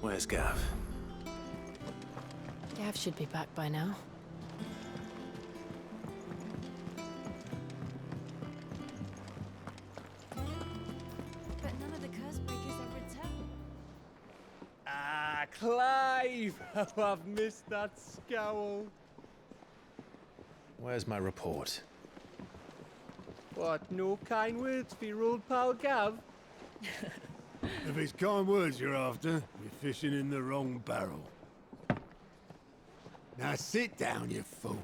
Where's Gav? Gav should be back by now. But none of the curse breakers have returned. Ah, Clive! How I've missed that scowl. Where's my report? What, no kind words for your old pal Gav? If it's kind words you're after, you're fishing in the wrong barrel. Now sit down, you fool.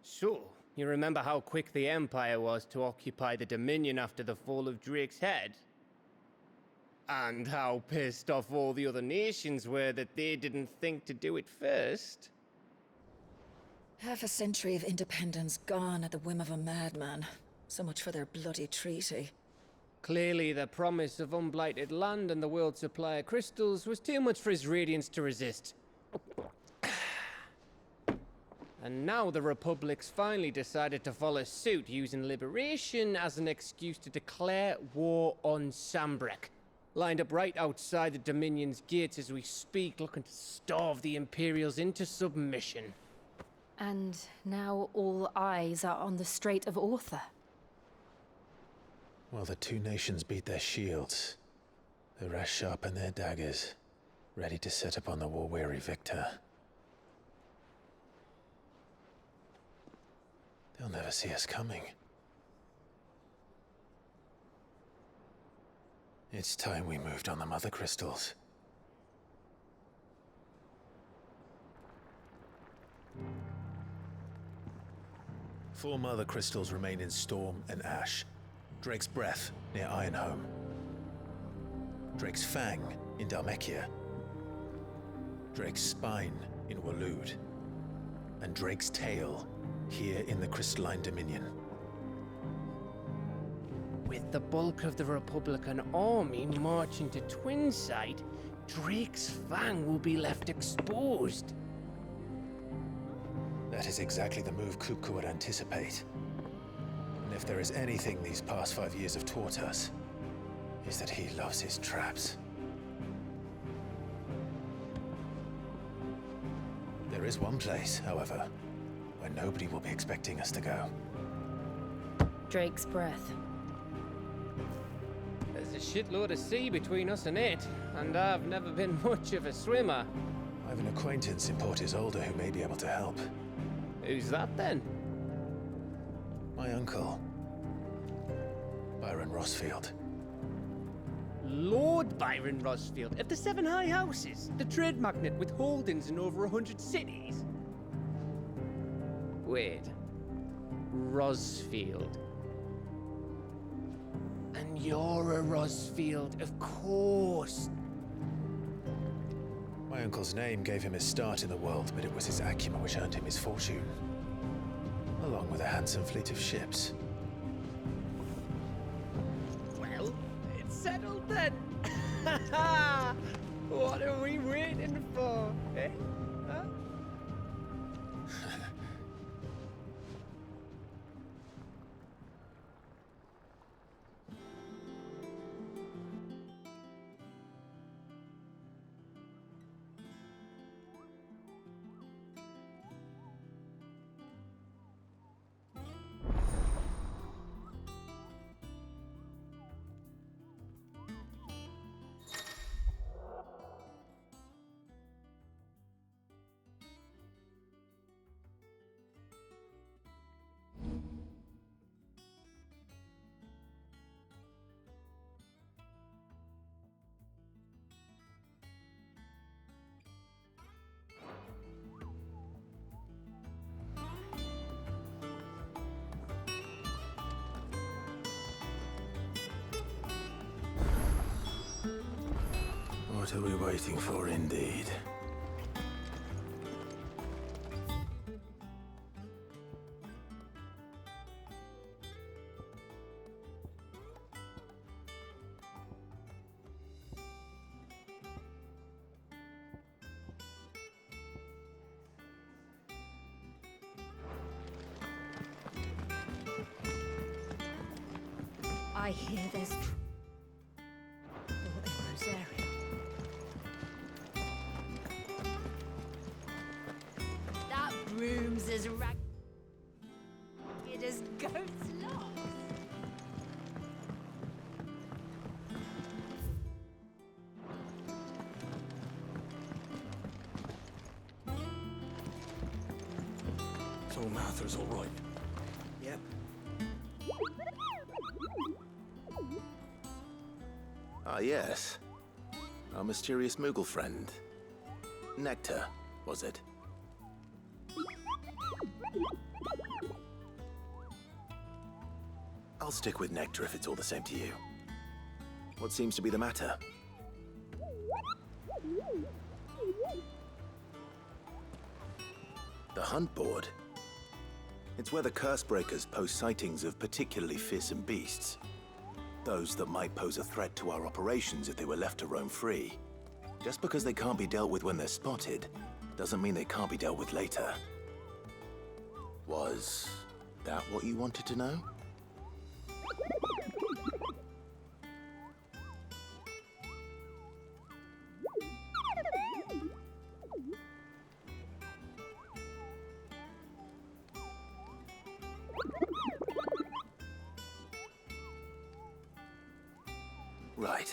So, you remember how quick the Empire was to occupy the Dominion after the fall of Drake's head? And how pissed off all the other nations were that they didn't think to do it first? Half a century of independence gone at the whim of a madman. So much for their bloody treaty. Clearly, the promise of unblighted land and the world's supply of crystals was too much for his radiance to resist. And now the Republic's finally decided to follow suit, using liberation as an excuse to declare war on Sambrek. Lined up right outside the Dominion's gates as we speak, looking to starve the Imperials into submission. And now all eyes are on the Strait of Author. Well, the two nations beat their shields. The rest sharpen their daggers, ready to set upon the war-weary victor. They'll never see us coming. It's time we moved on the Mother Crystals. Four Mother Crystals remain in Storm and Ash. Drake's Breath near Ironhome. Drake's Fang in Dhalmekia. Drake's Spine in Waloed. And Drake's Tail here in the Crystalline Dominion. With the bulk of the Republican army marching to Twinside, Drake's Fang will be left exposed. That is exactly the move Kupka would anticipate. And if there is anything these past 5 years have taught us, is that he loves his traps. There is one place, however, where nobody will be expecting us to go. Drake's Breath. There's a shitload of sea between us and it, and I've never been much of a swimmer. I have an acquaintance in Port Isolde who may be able to help. Who's that then? My uncle, Byron Rossfield. Lord Byron Rosfield of the Seven High Houses, the trade magnate with holdings in over 100 cities. Wait, Rosfield. And you're a Rosfield, of course. My uncle's name gave him his start in the world, but it was his acumen which earned him his fortune. Along with a handsome fleet of ships. Well, it's settled then. What are we waiting for, eh? Huh? What are we waiting for, indeed? I hear there's trouble in Rosaria. That room's as ragged as goat's locks. So Martha's all right. Yep. Ah, yes. Our mysterious Moogle friend. Nectar, was it? I'll stick with Nectar if it's all the same to you. What seems to be the matter? The hunt board? It's where the Cursebreakers post sightings of particularly fearsome beasts. Those that might pose a threat to our operations if they were left to roam free. Just because they can't be dealt with when they're spotted, doesn't mean they can't be dealt with later. Was that what you wanted to know? Right.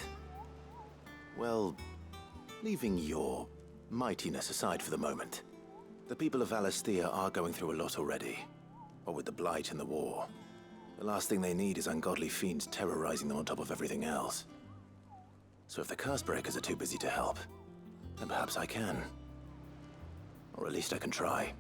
Well, leaving your mightiness aside for the moment, the people of Valisthea are going through a lot already. What with the Blight and the war. The last thing they need is ungodly fiends terrorizing them on top of everything else. So if the Cursebreakers are too busy to help, then perhaps I can. Or at least I can try.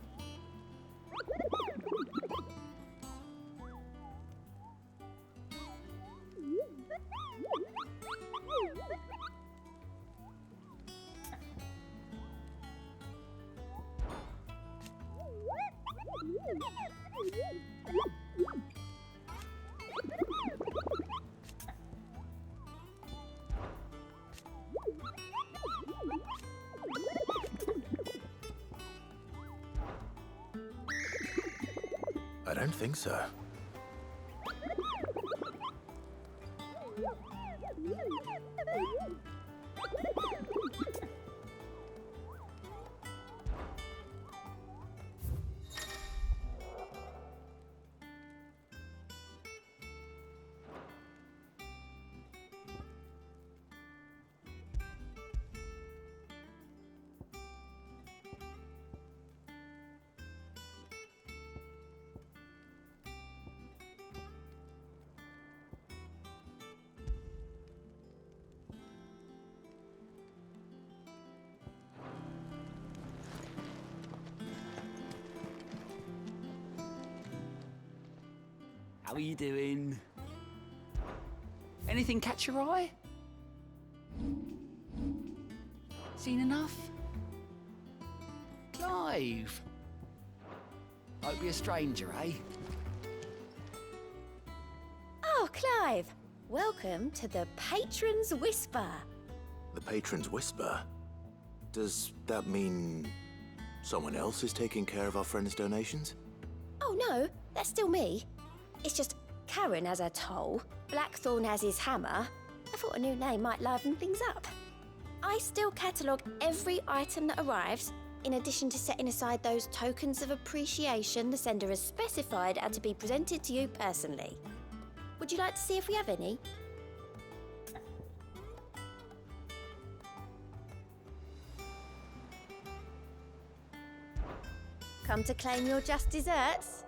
I don't think so. How are you doing? Anything catch your eye? Seen enough? Clive! Hope you're a stranger, eh? Oh, Clive! Welcome to the Patron's Whisper. The Patron's Whisper? Does that mean someone else is taking care of our friend's donations? Oh no, that's still me. It's just Karen has her toll, Blackthorn has his hammer. I thought a new name might liven things up. I still catalogue every item that arrives, in addition to setting aside those tokens of appreciation the sender has specified are to be presented to you personally. Would you like to see if we have any? Come to claim your just desserts?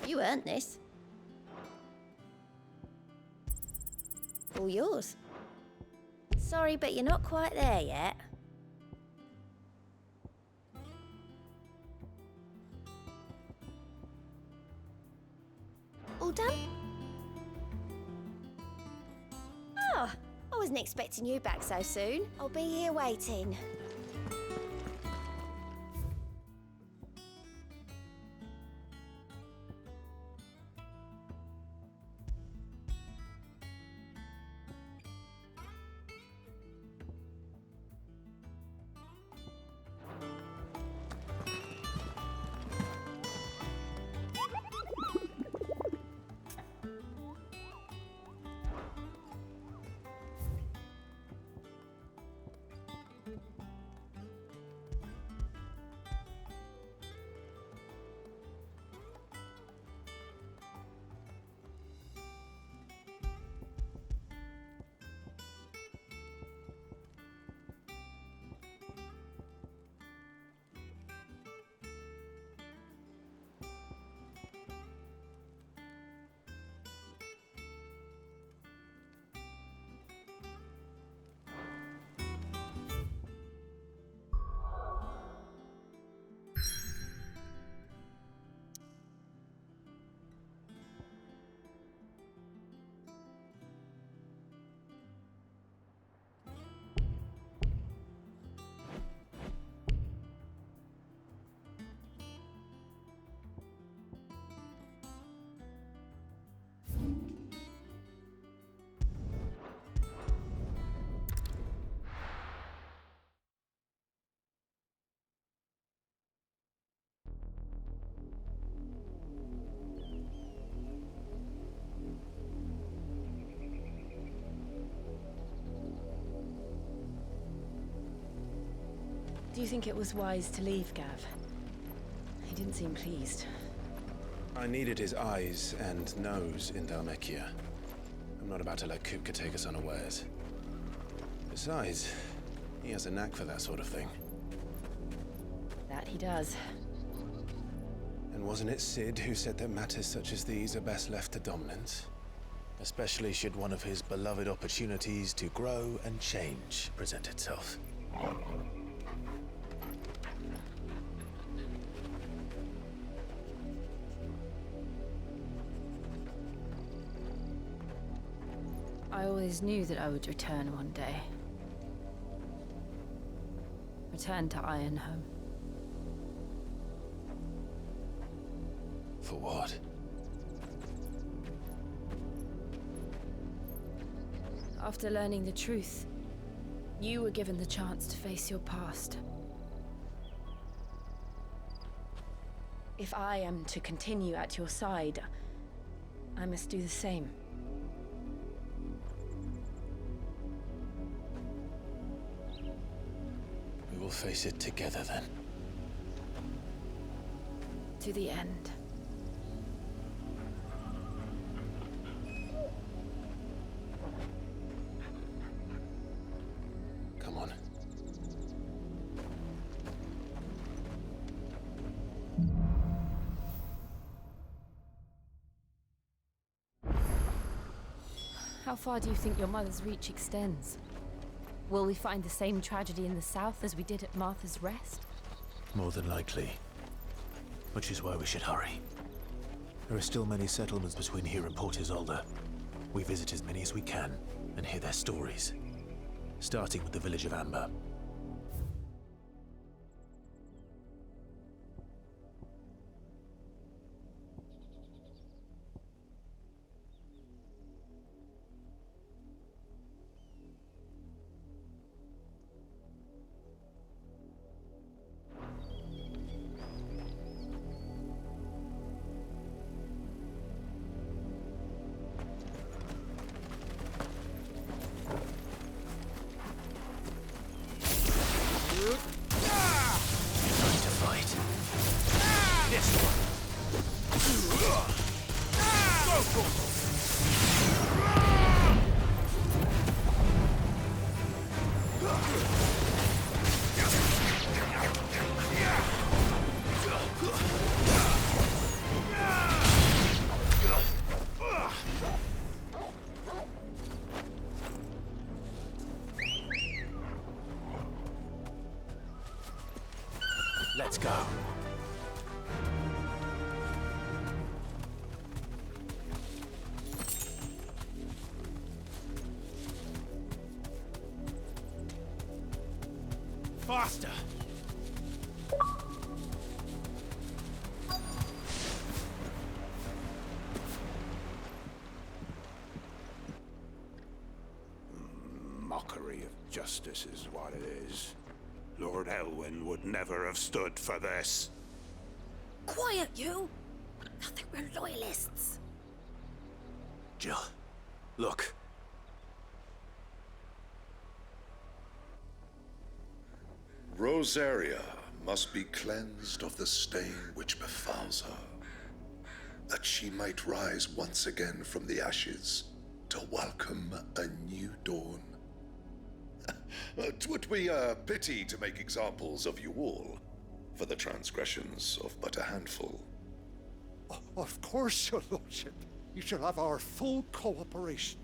You earned this. All yours. Sorry, but you're not quite there yet. All done? Oh, I wasn't expecting you back so soon. I'll be here waiting. Do you think it was wise to leave, Gav? He didn't seem pleased. I needed his eyes and nose in Dhalmekia. I'm not about to let Kupka take us unawares. Besides, he has a knack for that sort of thing. That he does. And wasn't it Sid who said that matters such as these are best left to dominance? Especially should one of his beloved opportunities to grow and change present itself. I always knew that I would return one day. Return to Ironhome. For what? After learning the truth, you were given the chance to face your past. If I am to continue at your side, I must do the same. We will face it together then. To the end. Come on. How far do you think your mother's reach extends? Will we find the same tragedy in the south as we did at Martha's Rest? More than likely. Which is why we should hurry. There are still many settlements between here and Port Isolde. We visit as many as we can and hear their stories. Starting with the village of Amber. Let's go. Faster! Mockery of justice is what it is. Lord Elwyn would never have stood for this. Quiet, you! I think we're loyalists. Jill, look. Rosaria must be cleansed of the stain which befouls her, that she might rise once again from the ashes to welcome a new dawn. 'Twould be a pity to make examples of you all, for the transgressions of but a handful. Of course, your lordship. You shall have our full cooperation.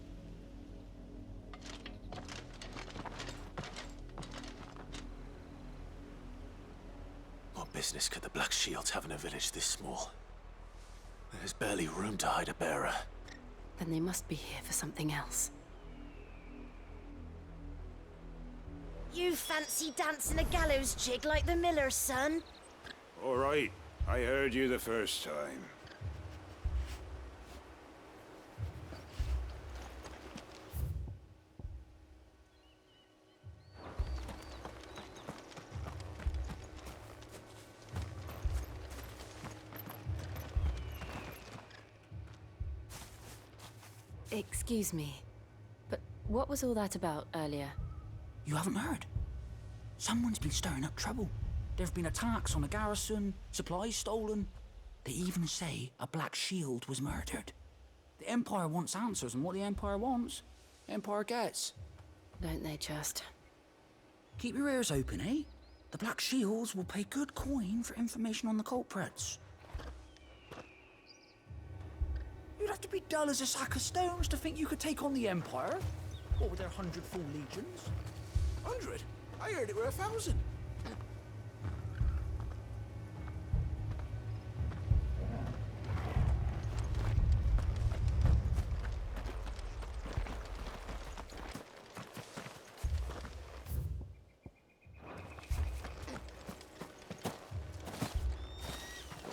What business could the Black Shields have in a village this small? There's barely room to hide a bearer. Then they must be here for something else. You fancy dancing a gallows jig like the miller's son? All right, I heard you the first time. Excuse me, but what was all that about earlier? You haven't heard? Someone's been stirring up trouble. There have been attacks on the garrison, supplies stolen. They even say a Black Shield was murdered. The Empire wants answers, and what the Empire wants, the Empire gets. Don't they just? Keep your ears open, eh? The Black Shields will pay good coin for information on the culprits. You'd have to be dull as a sack of stones to think you could take on the Empire. What with their 100 full legions? 100? I heard it were 1,000.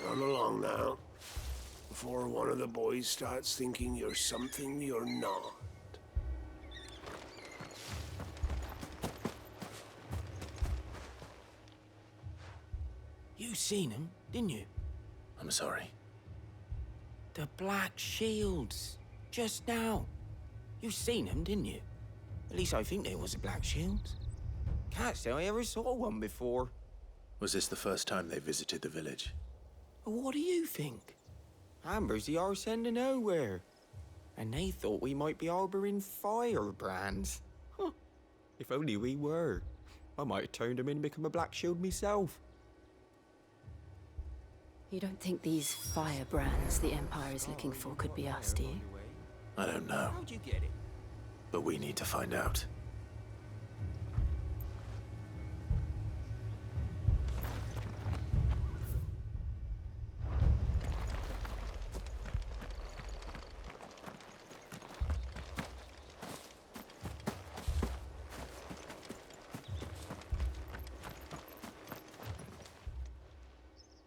Run along now, before one of the boys starts thinking you're something you're not. You seen him, didn't you? I'm sorry. The Black Shields. Just now. You seen them, didn't you? At least I think they was the Black Shields. Can't say I ever saw one before. Was this the first time they visited the village? What do you think? Amber's the arse end of nowhere. And they thought we might be harboring firebrands. Huh. If only we were. I might have turned them in and become a Black Shield myself. You don't think these firebrands the Empire is looking for could be us, do you? I don't know. How'd you get it? But we need to find out.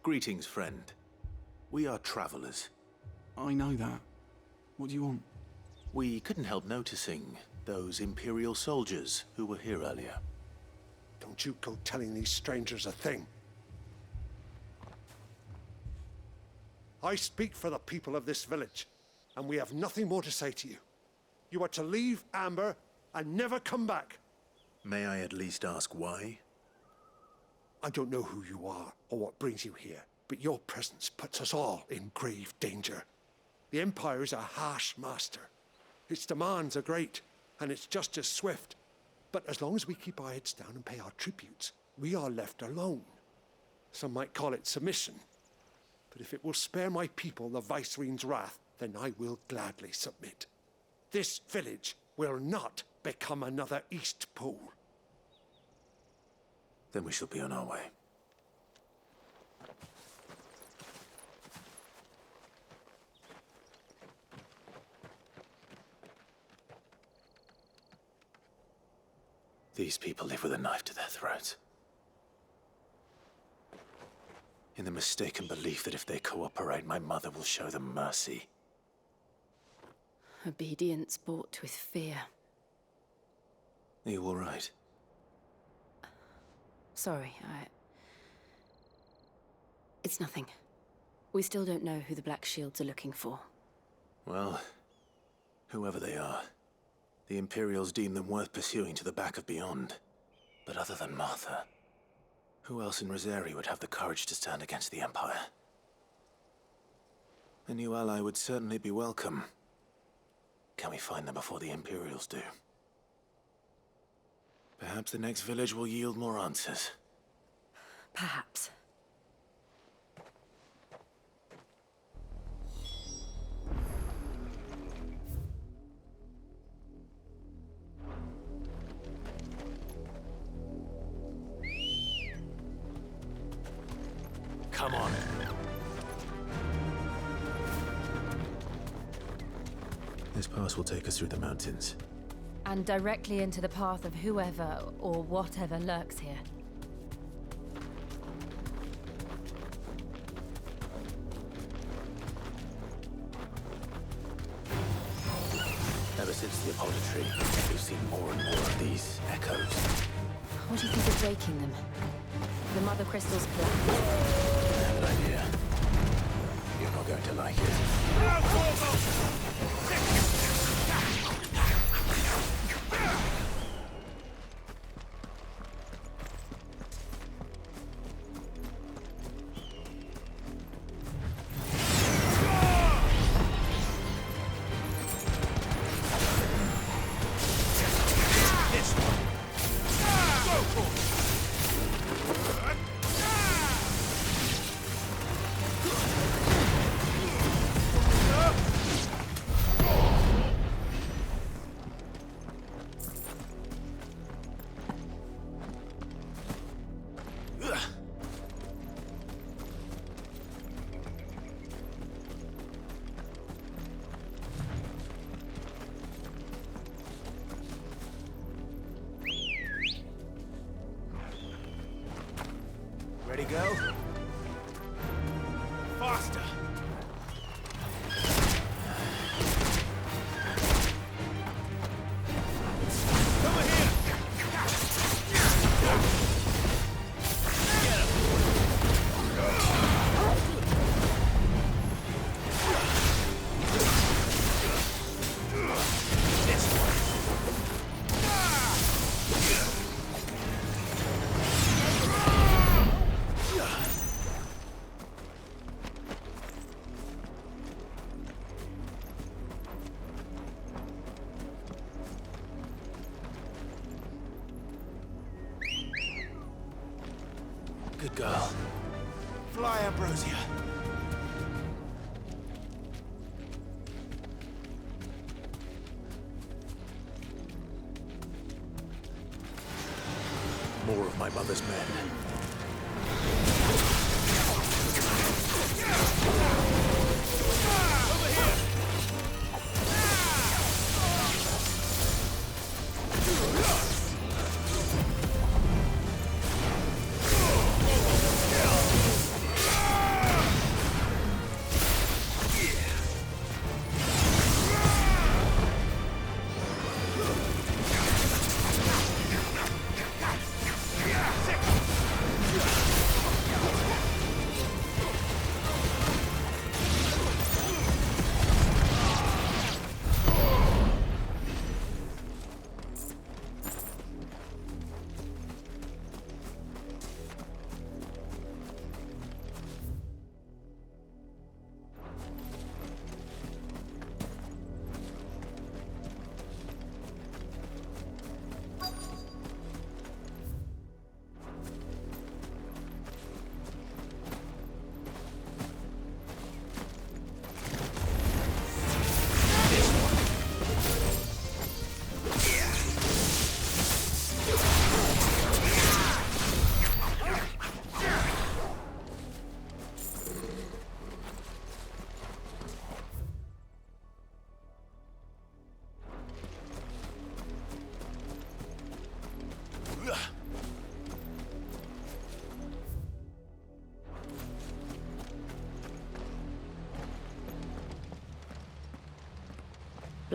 Greetings, friend. We are travelers. I know that. What do you want? We couldn't help noticing those Imperial soldiers who were here earlier. Don't you go telling these strangers a thing. I speak for the people of this village, and we have nothing more to say to you. You are to leave Amber and never come back. May I at least ask why? I don't know who you are or what brings you here, but your presence puts us all in grave danger. The Empire is a harsh master. Its demands are great, and its justice swift. But as long as we keep our heads down and pay our tributes, we are left alone. Some might call it submission. But if it will spare my people the Viceroy's wrath, then I will gladly submit. This village will not become another East Pool. Then we shall be on our way. These people live with a knife to their throats. In the mistaken belief that if they cooperate, my mother will show them mercy. Obedience bought with fear. Are you all right? Sorry, It's nothing. We still don't know who the Black Shields are looking for. Well, whoever they are, the Imperials deem them worth pursuing to the back of beyond. But other than Martha, who else in Rosari would have the courage to stand against the Empire? A new ally would certainly be welcome. Can we find them before the Imperials do? Perhaps the next village will yield more answers. Perhaps. Come on. This pass will take us through the mountains. And directly into the path of whoever or whatever lurks here. Ever since the apodatory, we've seen more and more of these echoes. What do you think of breaking them? The Mother Crystal's plan. I have an idea. You're not going to like it. Ready, girl? Faster! Good girl. Fly, Ambrosia. More of my mother's men.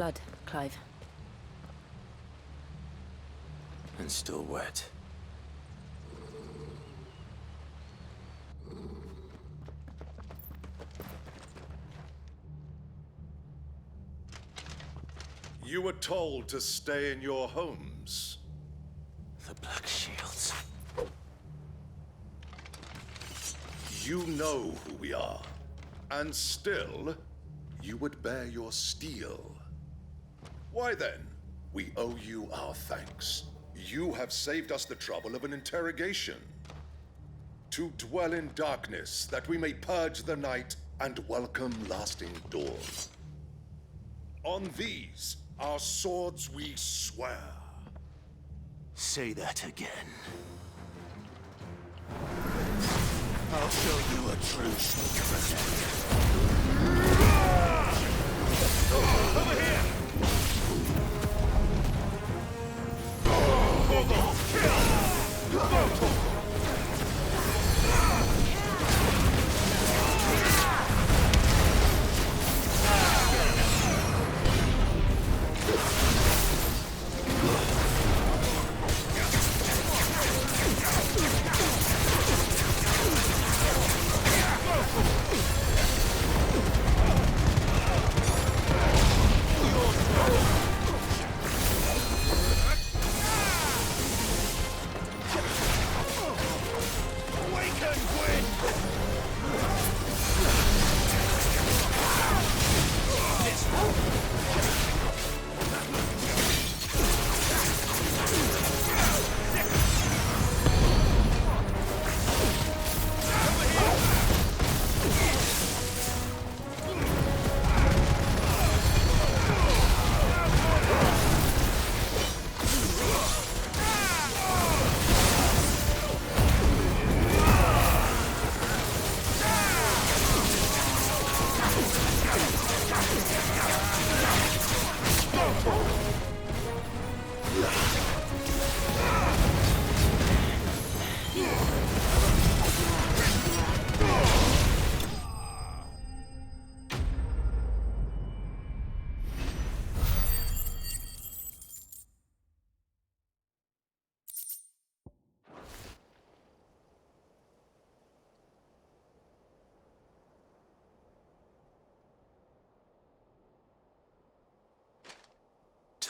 Blood, Clive. And still wet. You were told to stay in your homes. The Black Shields. You know who we are. And still, you would bear your steel. Why then, we owe you our thanks. You have saved us the trouble of an interrogation. To dwell in darkness, that we may purge the night and welcome lasting dawn. On these, our swords we swear. Say that again. I'll show you a true secret. Over here!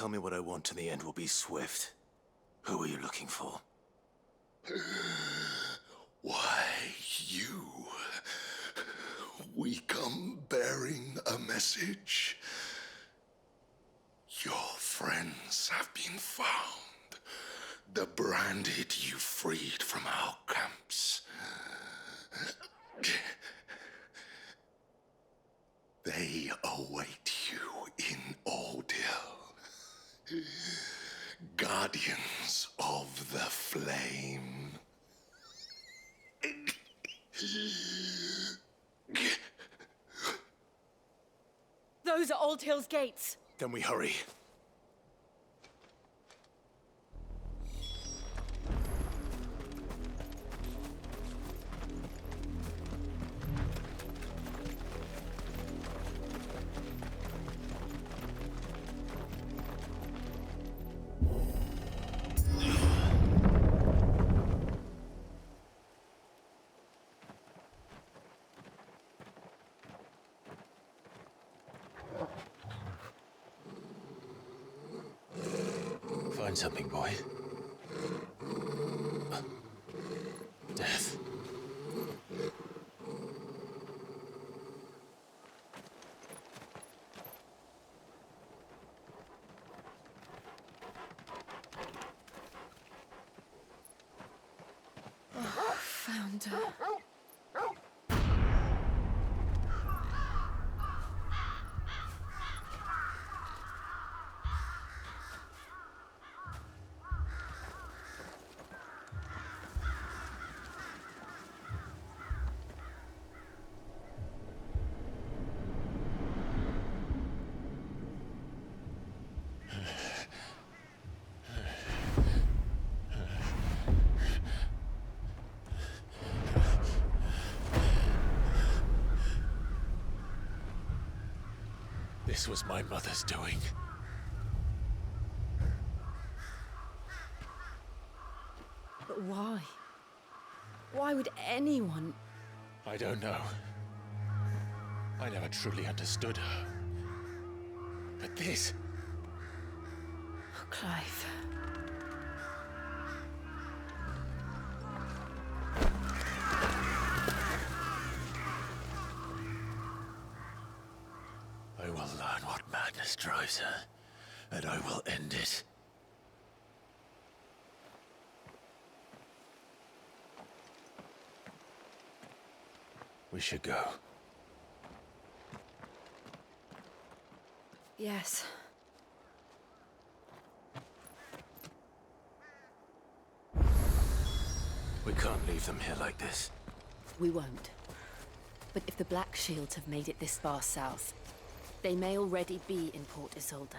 tell me what I want and the end will be swift. Who are you looking for? Why, you. We come bearing a message. Your friends have been found. The branded you freed from our camps. They await you in Ordeal. Guardians of the Flame. Those are Old Hill's gates. Then we hurry. Find something, boy. Death. Found her. This was my mother's doing. But why? Why would anyone... I don't know. I never truly understood her. But this... Oh, Clive. I will learn what madness drives her, and I will end it. We should go. Yes. We can't leave them here like this. We won't. But if the Black Shields have made it this far south, they may already be in Port Isolde.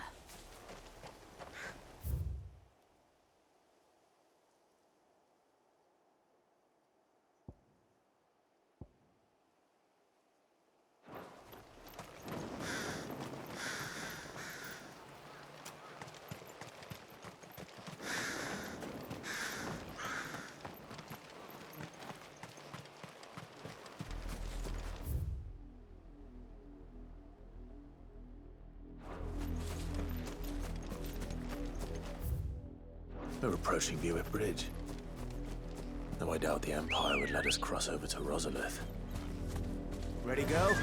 We're approaching Buick Bridge. Though I doubt the Empire would let us cross over to Rosalith. Ready, go?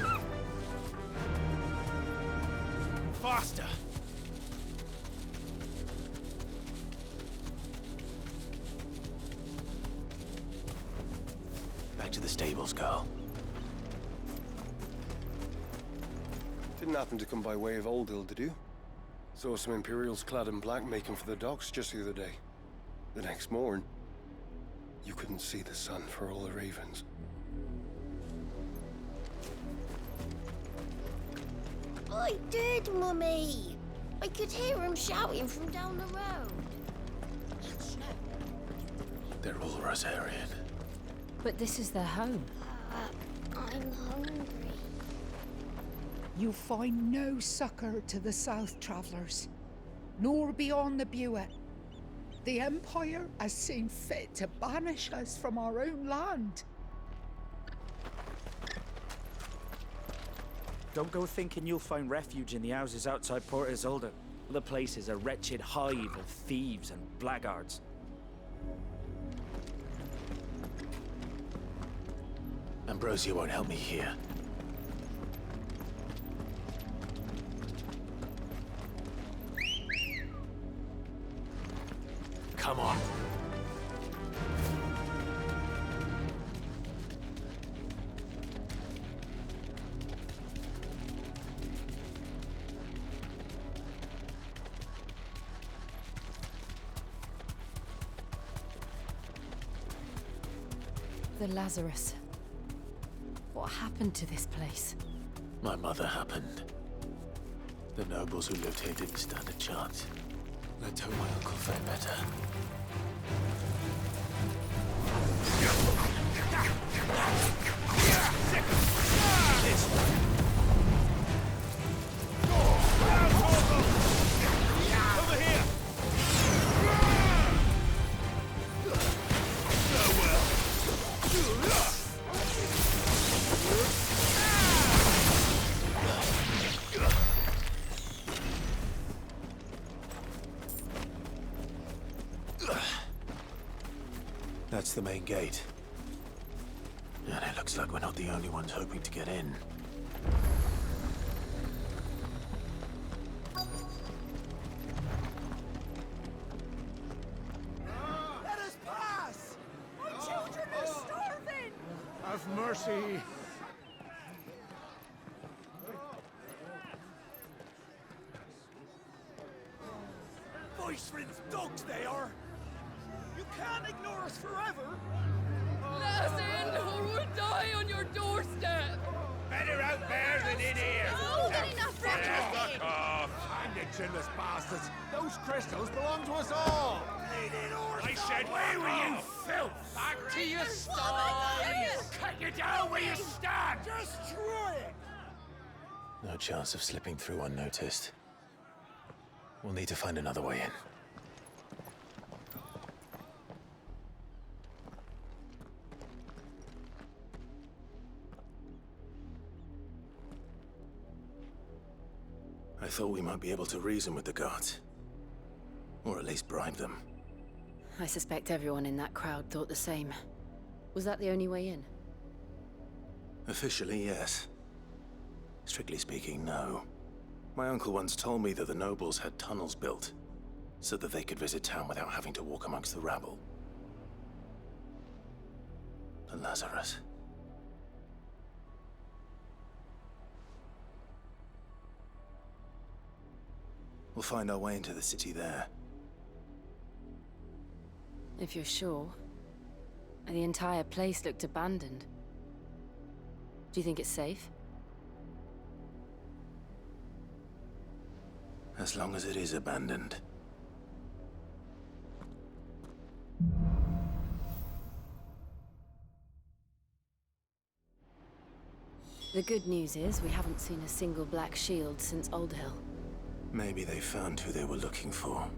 Faster! Back to the stables, Carl. Didn't happen to come by way of Old Hill, did you? Saw some Imperials clad in black making for the docks just the other day. The next morn, you couldn't see the sun for all the ravens. I did, Mummy. I could hear him shouting from down the road. They're all Rosarian. But this is their home. I'm hungry. You find no succor to the South Travellers, nor beyond the Buet. The Empire has seen fit to banish us from our own land. Don't go thinking you'll find refuge in the houses outside Port Isolde. The place is a wretched hive of thieves and blackguards. Ambrosia won't help me here. Come on. The Lazarus. What happened to this place? My mother happened. The nobles who lived here didn't stand a chance. Let's hope my uncle fared better. Over here! That's the main gate. And it looks like we're not the only ones hoping to get in. Let us pass! My children are starving! Have mercy! Voice-rinsed dogs they are! You can't ignore us forever! Let us in, or we'll die on your doorstep! Better out there than in here! More than enough Fuck off! And you chinless bastards! Those crystals belong to us all! I said, where were you, filth? Back to your stalls! Cut you down where you stand! Destroy it! No chance of slipping through unnoticed. We'll need to find another way in. I thought we might be able to reason with the guards. Or at least bribe them. I suspect everyone in that crowd thought the same. Was that the only way in? Officially, yes. Strictly speaking, no. My uncle once told me that the nobles had tunnels built, so that they could visit town without having to walk amongst the rabble. The Lazarus. We'll find our way into the city there. If you're sure. The entire place looked abandoned. Do you think it's safe? As long as it is abandoned. The good news is we haven't seen a single black shield since Old Hill. Maybe they found who they were looking for.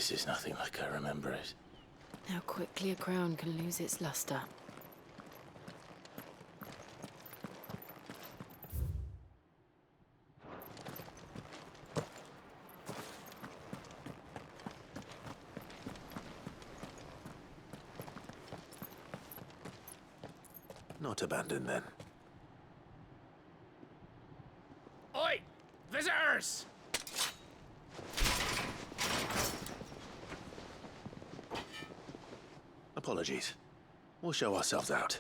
This is nothing like I remember it. How quickly a crown can lose its luster. Not abandoned, then. Oi! Visitors! Apologies. We'll show ourselves out.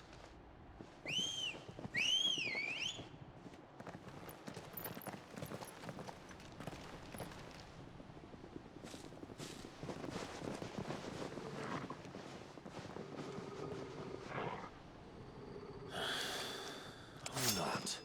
Or not.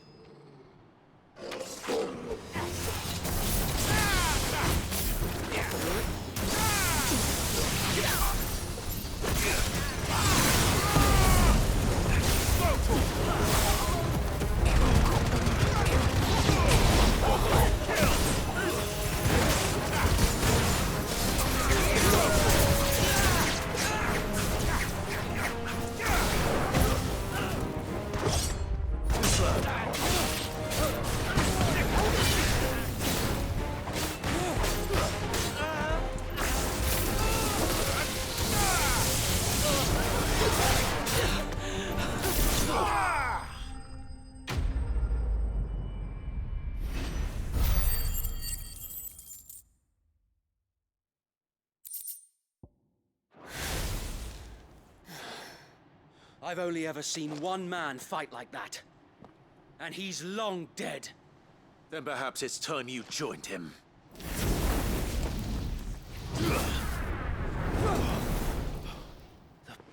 I've only ever seen one man fight like that. And he's long dead. Then perhaps it's time you joined him. The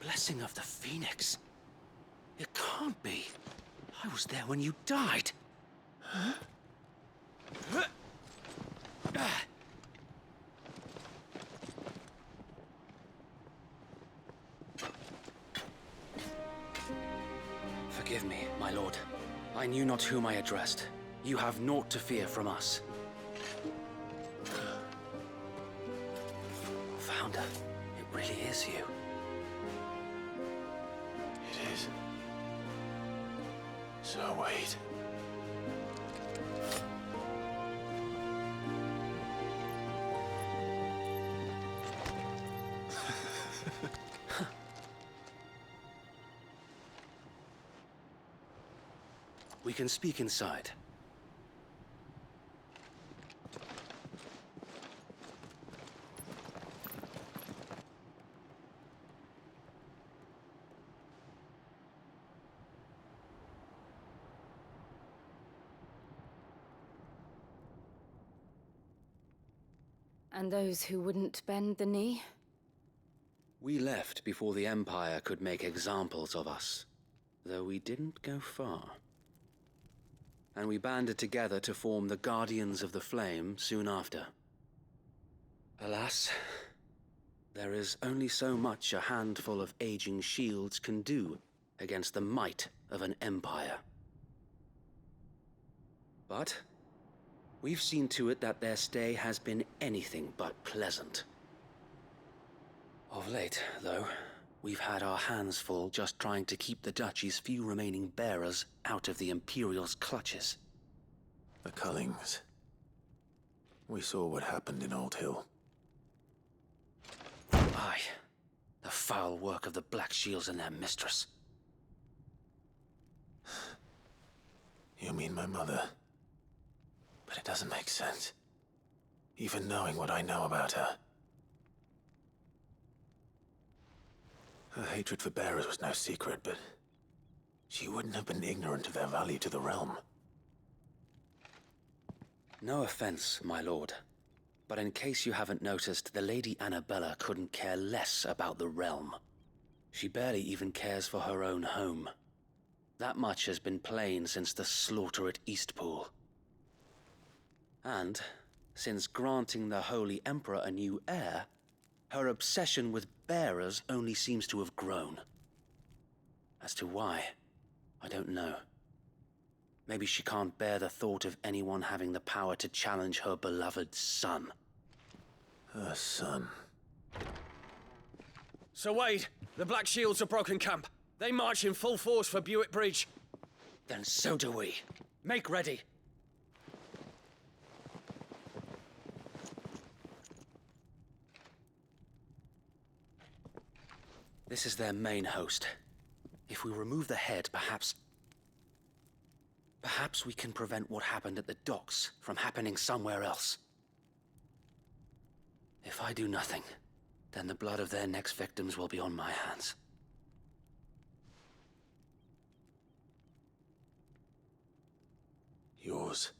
blessing of the Phoenix. It can't be. I was there when you died. Huh? Forgive me, my lord. I knew not whom I addressed. You have naught to fear from us. Founder, it really is you. It is. So wait. We can speak inside. And those who wouldn't bend the knee? We left before the Empire could make examples of us, though we didn't go far. And we banded together to form the Guardians of the Flame soon after. Alas, there is only so much a handful of aging shields can do against the might of an empire. But we've seen to it that their stay has been anything but pleasant. Of late, though, we've had our hands full just trying to keep the Duchy's few remaining bearers out of the Imperial's clutches. The Cullings. We saw what happened in Old Hill. Aye. The foul work of the Black Shields and their mistress. You mean my mother? But it doesn't make sense. Even knowing what I know about her. Her hatred for bearers was no secret, but she wouldn't have been ignorant of their value to the realm. No offense, my lord, but in case you haven't noticed, the Lady Annabella couldn't care less about the realm. She barely even cares for her own home. That much has been plain since the slaughter at Eastpool. And, since granting the Holy Emperor a new heir, her obsession with bearers only seems to have grown. As to why, I don't know. Maybe she can't bear the thought of anyone having the power to challenge her beloved son. Her son. Sir Wade, the Black Shields have broken camp. They march in full force for Buick Bridge. Then so do we. Make ready. This is their main host. If we remove the head, perhaps we can prevent what happened at the docks from happening somewhere else. If I do nothing, then the blood of their next victims will be on my hands. Yours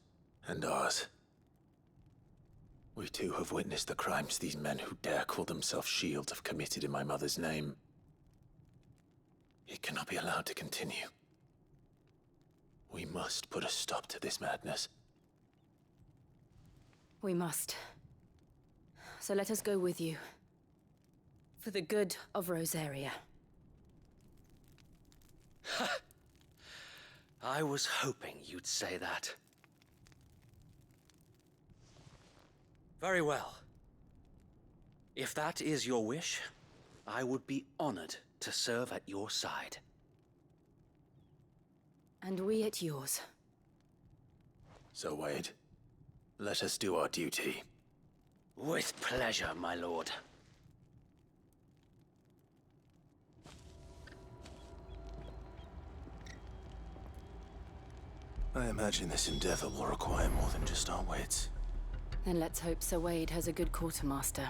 and ours. We too have witnessed the crimes these men who dare call themselves Shields have committed in my mother's name. It cannot be allowed to continue. We must put a stop to this madness. We must. So let us go with you. For the good of Rosaria. I was hoping you'd say that. Very well. If that is your wish, I would be honored to serve at your side. And we at yours. So, Wade, let us do our duty. With pleasure, my lord. I imagine this endeavor will require more than just our wits. Then let's hope Sir Wade has a good quartermaster.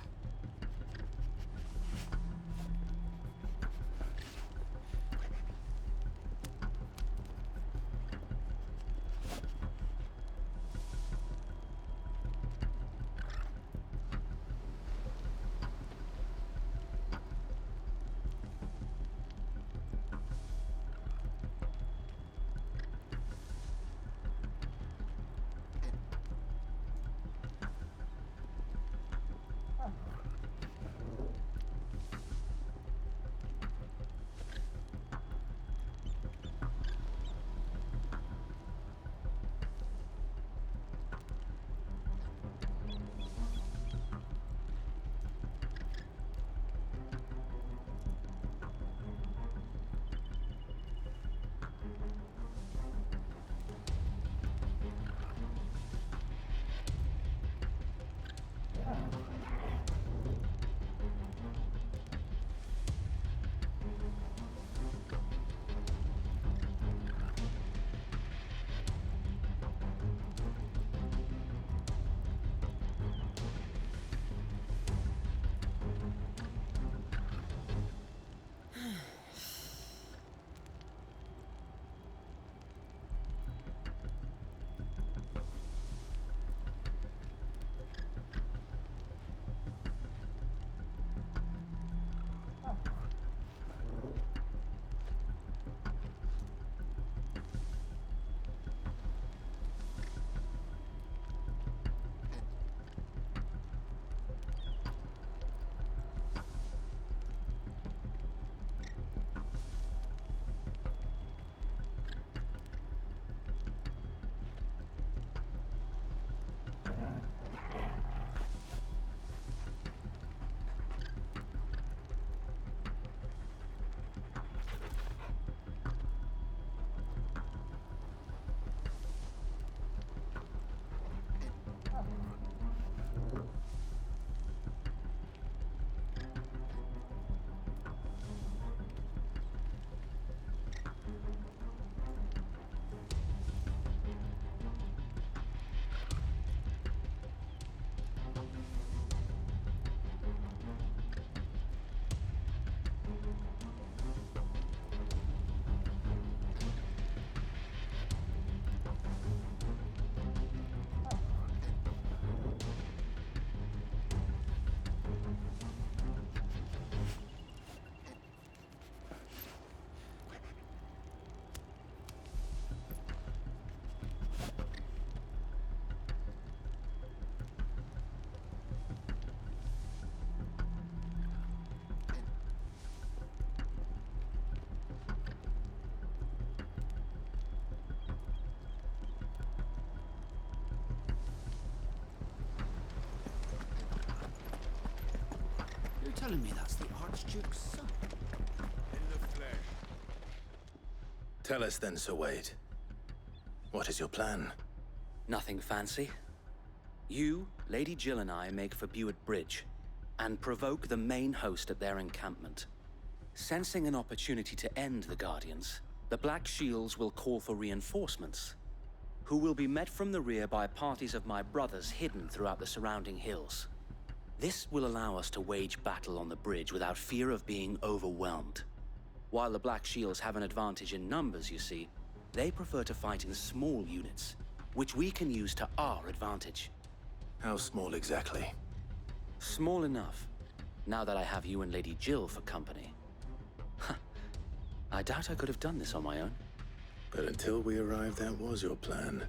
telling me that's the Archduke's son? In the flesh. Tell us then, Sir Wade. What is your plan? Nothing fancy. You, Lady Jill and I make for Buett Bridge and provoke the main host at their encampment. Sensing an opportunity to end the Guardians, the Black Shields will call for reinforcements, who will be met from the rear by parties of my brothers hidden throughout the surrounding hills. This will allow us to wage battle on the bridge without fear of being overwhelmed. While the Black Shields have an advantage in numbers, you see, they prefer to fight in small units, which we can use to our advantage. How small exactly? Small enough, now that I have you and Lady Jill for company. I doubt I could have done this on my own. But until we arrived, that was your plan.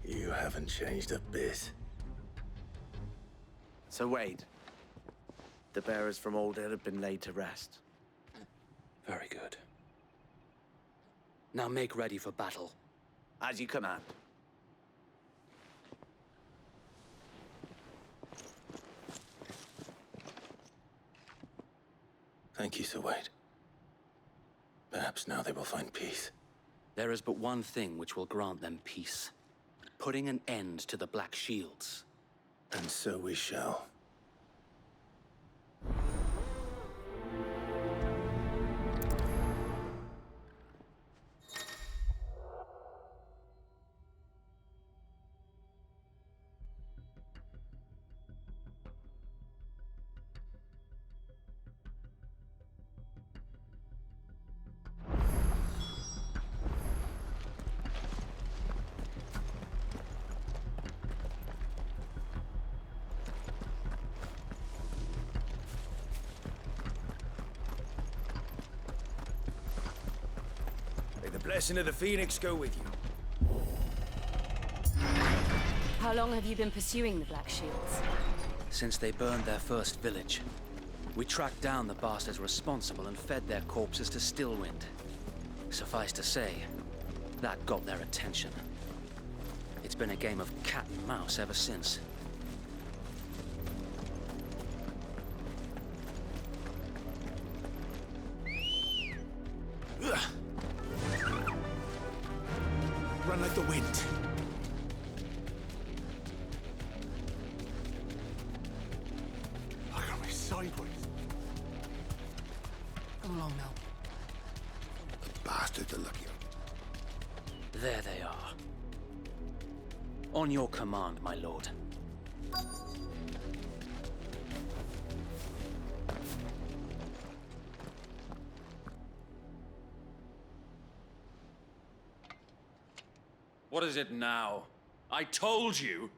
You haven't changed a bit. So Wade, the bearers from Old Hill have been laid to rest. Very good. Now make ready for battle. As you command. Thank you, Sir Wade. Perhaps now they will find peace. There is but one thing which will grant them peace. Putting an end to the Black Shields. And so we shall. May the blessing of the Phoenix go with you. How long have you been pursuing the Black Shields? Since they burned their first village, we tracked down the bastards responsible and fed their corpses to Stillwind. Suffice to say, that got their attention. It's been a game of cat and mouse ever since. Run like the wind. Look at me sideways. Come along now. The bastards are lucky. There they are. On your command, my lord. What is it now? I told you!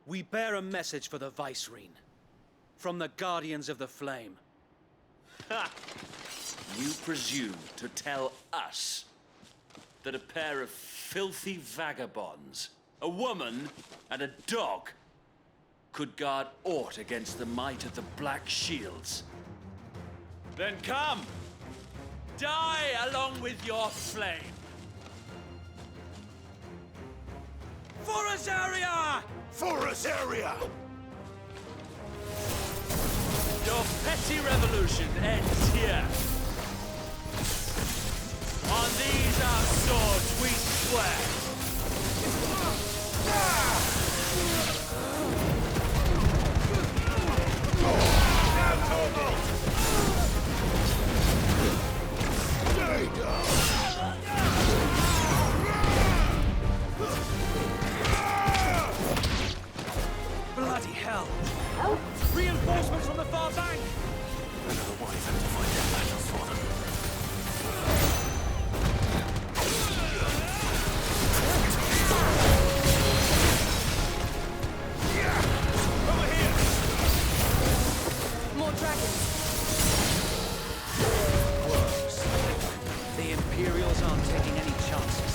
We bear a message for the Vicereine. From the Guardians of the Flame. Ha! You presume to tell us that a pair of filthy vagabonds, a woman and a dog, could guard aught against the might of the Black Shields? Then come! Die along with your flame! For Azaria! For Azaria! Your petty revolution ends here. On these our swords we swear. Bloody hell! Reinforcements from the far bank! Another wife had to fight their battles for them. Over here! More dragons! The Imperials aren't taking any chances.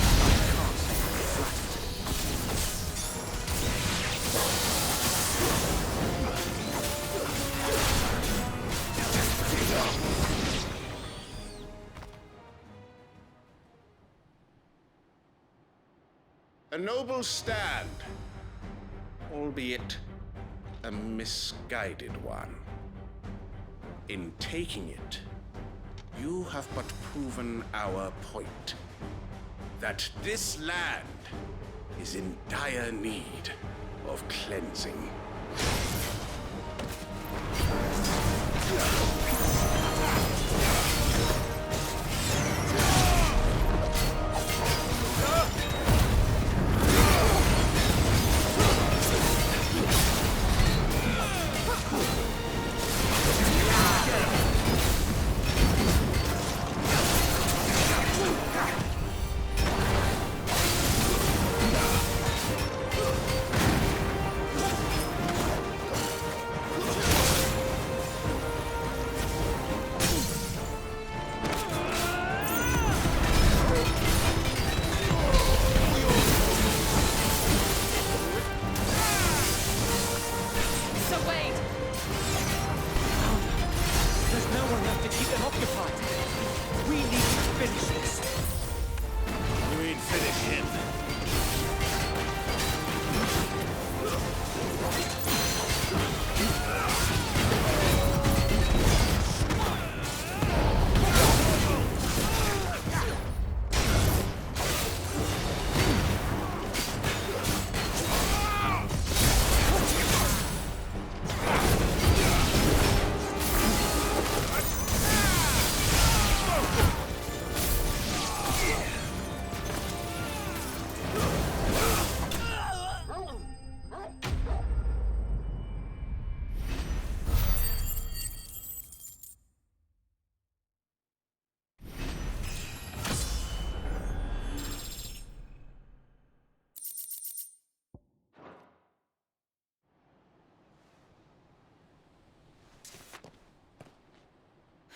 I can't say I'm flattered. A noble stand. albeit a misguided one. In taking it, you have but proven our point. That this land is in dire need of cleansing.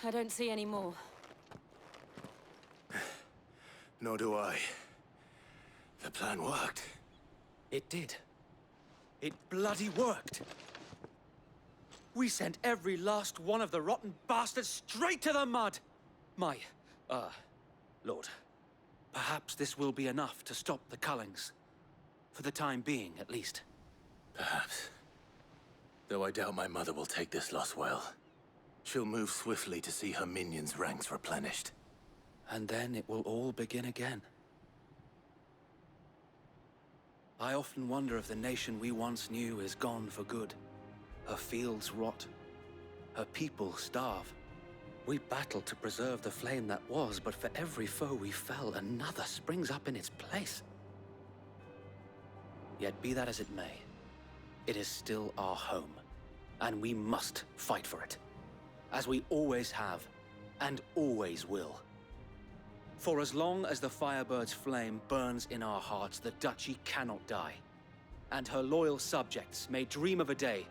I don't see any more. Nor do I. The plan worked. It did. It bloody worked. We sent every last one of the rotten bastards straight to the mud! Lord, perhaps this will be enough to stop the Cullings. For the time being, at least. Perhaps. Though I doubt my mother will take this loss well. She'll move swiftly to see her minions' ranks replenished. And then it will all begin again. I often wonder if the nation we once knew is gone for good. Her fields rot. Her people starve. We battle to preserve the flame that was, but for every foe we fell, another springs up in its place. Yet be that as it may, it is still our home, and we must fight for it. As we always have, and always will. For as long as the Firebird's flame burns in our hearts, the Duchy cannot die. And her loyal subjects may dream of a day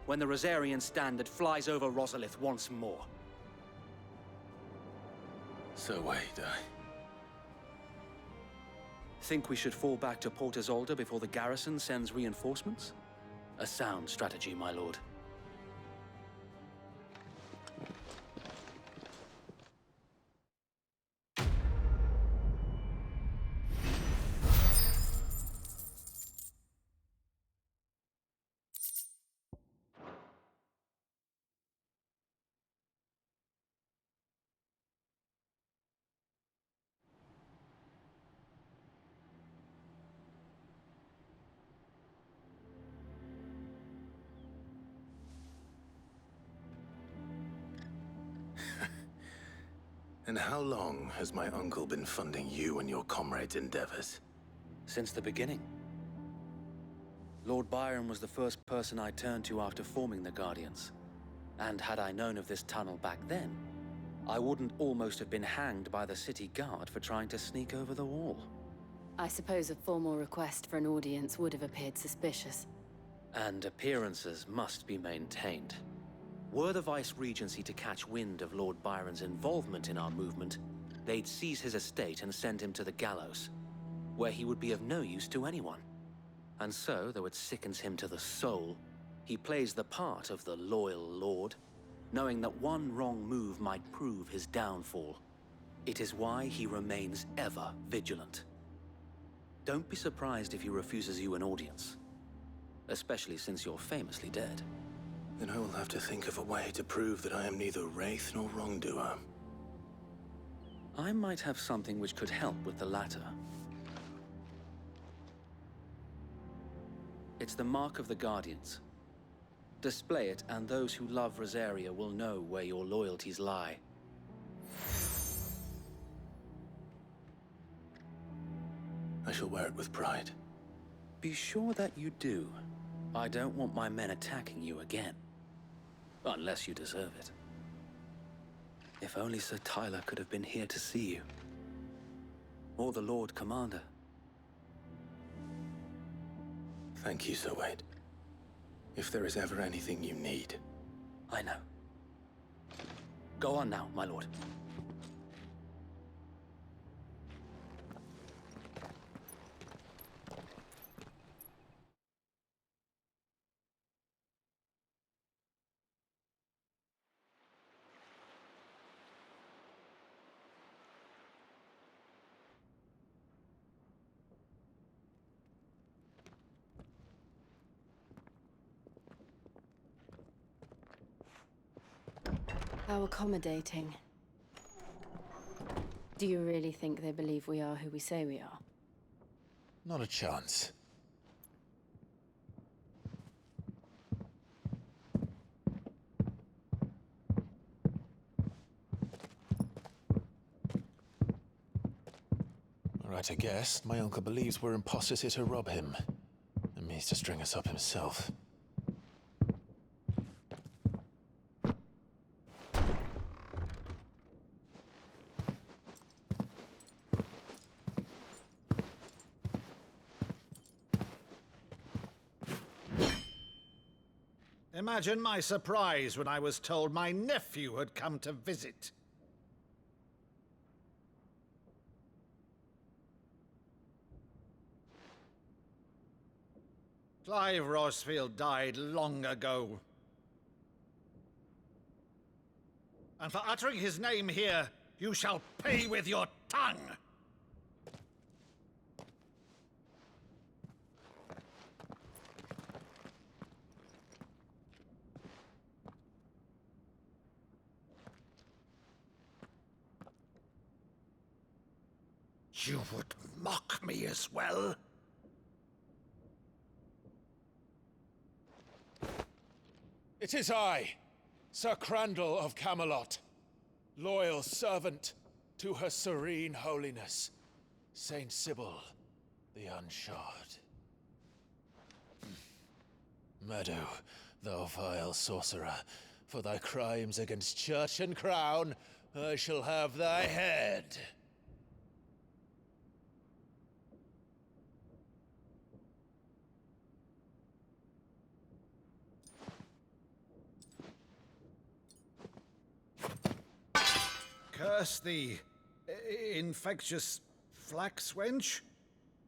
when the Rosarian standard flies over Rosalith once more. So wait, Think we should fall back to Port Isolde before the garrison sends reinforcements? A sound strategy, my lord. And how long has my uncle been funding you and your comrades' endeavors? Since the beginning. Lord Byron was the first person I turned to after forming the Guardians. And had I known of this tunnel back then, I wouldn't almost have been hanged by the city guard for trying to sneak over the wall. I suppose a formal request for an audience would have appeared suspicious. And appearances must be maintained. Were the Vice-Regency to catch wind of Lord Byron's involvement in our movement, they'd seize his estate and send him to the gallows, where he would be of no use to anyone. And so, though it sickens him to the soul, he plays the part of the loyal lord, knowing that one wrong move might prove his downfall. It is why he remains ever vigilant. Don't be surprised if he refuses you an audience. especially since you're famously dead. Then I will have to think of a way to prove that I am neither wraith nor wrongdoer. I might have something which could help with the latter. It's the Mark of the Guardians. Display it, and those who love Rosaria will know where your loyalties lie. I shall wear it with pride. Be sure that you do. I don't want my men attacking you again. Unless you deserve it. If only Sir Tyler could have been here to see you. Or the Lord Commander. Thank you, Sir Wade. If there is ever anything you need. I know. Go on now, my lord. How accommodating. Do you really think they believe we are who we say we are? Not a chance. Right, I guess. My uncle believes we're imposters here to rob him. And means to string us up himself. Imagine my surprise when I was told my nephew had come to visit. Clive Rosfield died long ago. And for uttering his name here, you shall pay with your tongue! You would mock me as well? It is I, Sir Crandall of Camelot, loyal servant to Her Serene Holiness, Saint Sybil the Unshod. Meadow, thou vile sorcerer, for thy crimes against church and crown, I shall have thy head. Curse thee, infectious flax wench.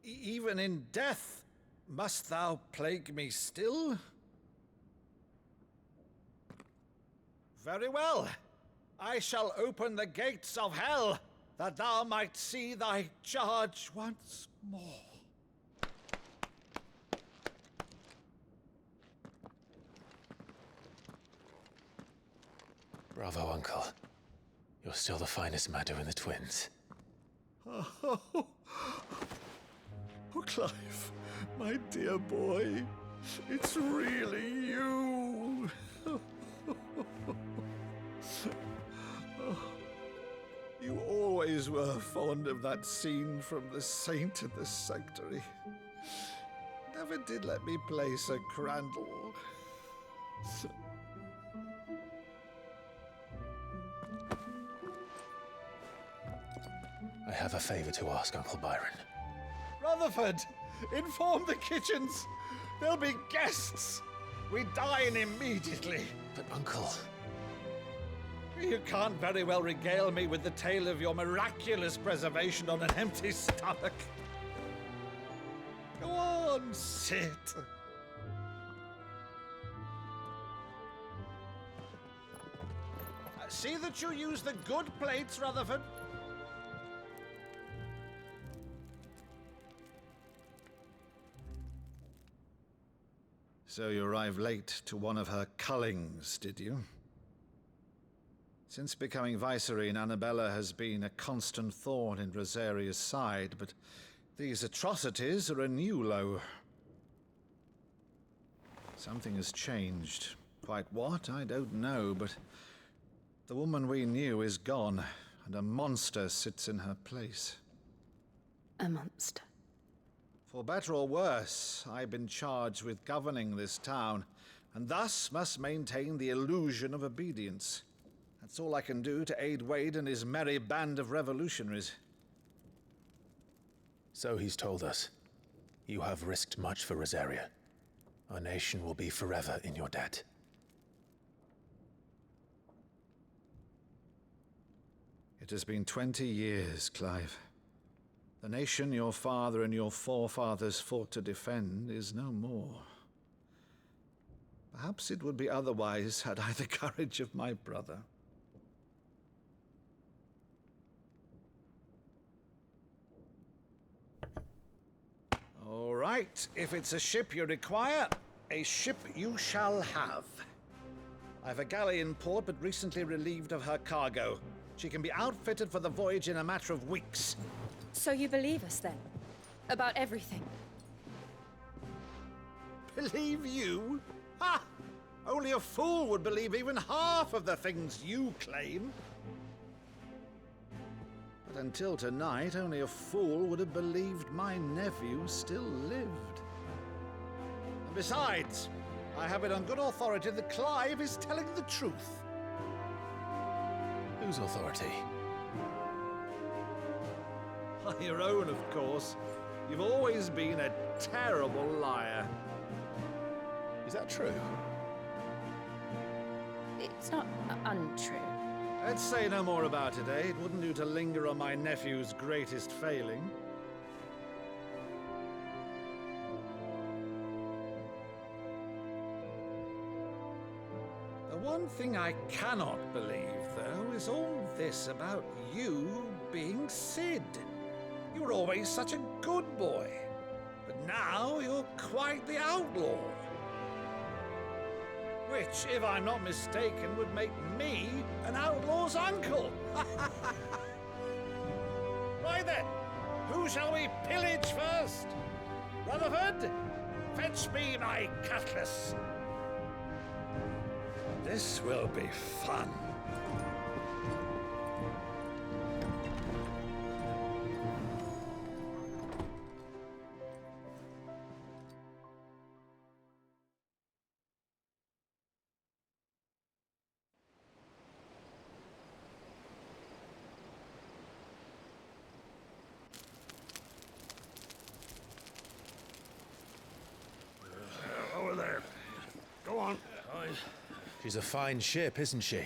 Even in death, must thou plague me still? Very well. I shall open the gates of hell, that thou might see thy charge once more. Bravo, Uncle. You're still the finest Meadow in the twins. Oh, Clive, my dear boy, it's really you. You always were fond of that scene from The Saint and the Sanctuary. Never did let me play Sir Crandall. I have a favor to ask, Uncle Byron. Rutherford, inform the kitchens. There'll be guests. We dine immediately. But, Uncle... You can't very well regale me with the tale of your miraculous preservation on an empty stomach. Go on, sit. See that you use the good plates, Rutherford. So you arrived late to one of her cullings, did you? Since becoming Vicereine, Annabella has been a constant thorn in Rosaria's side, but these atrocities are a new low. Something has changed. Quite what, I don't know, but the woman we knew is gone, and a monster sits in her place. A monster. For better or worse, I've been charged with governing this town, and thus must maintain the illusion of obedience. That's all I can do to aid Wade and his merry band of revolutionaries. So he's told us. You have risked much for Rosaria. Our nation will be forever in your debt. It has been 20 years, Clive. The nation your father and your forefathers fought to defend is no more. Perhaps it would be otherwise had I the courage of my brother. All right, if it's a ship you require, a ship you shall have. I've a galley in port, but recently relieved of her cargo. She can be outfitted for the voyage in a matter of weeks. So you believe us then? About everything? Believe you? Ha! Only a fool would believe even half of the things you claim. But until tonight, only a fool would have believed my nephew still lived. And besides, I have it on good authority that Clive is telling the truth. Whose authority? Your own, of course. You've always been a terrible liar. Is that true? It's not untrue. Let's say no more about it, eh? It wouldn't do to linger on my nephew's greatest failing. The one thing I cannot believe, though, is all this about you being Sid. You were always such a good boy, but now you're quite the outlaw. Which, if I'm not mistaken, would make me an outlaw's uncle. Right then, who shall we pillage first? Rutherford, fetch me my cutlass. This will be fun. Over there. Go on. She's a fine ship, isn't she?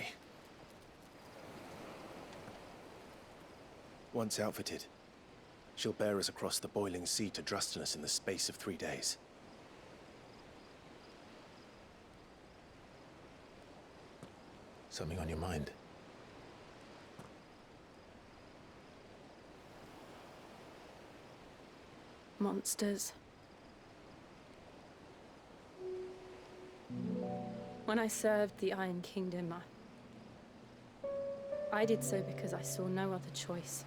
Once outfitted, she'll bear us across the boiling sea to Drustinus in the space of 3 days. Something on your mind? Monsters. When I served the Iron Kingdom, I did so because I saw no other choice.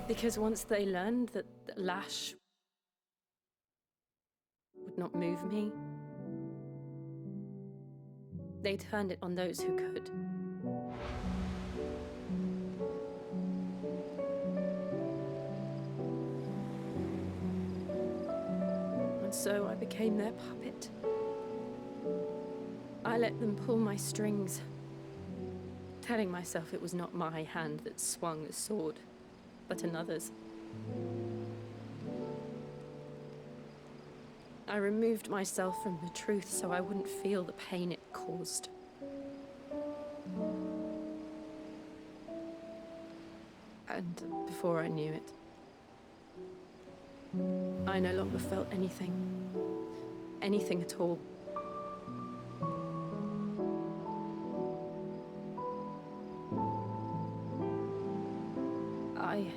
Because once they learned that the lash would not move me, they turned it on those who could. And so I became their puppet. I let them pull my strings, telling myself it was not my hand that swung the sword, but another's. I removed myself from the truth so I wouldn't feel the pain it caused. And before I knew it, I no longer felt anything. Anything at all. I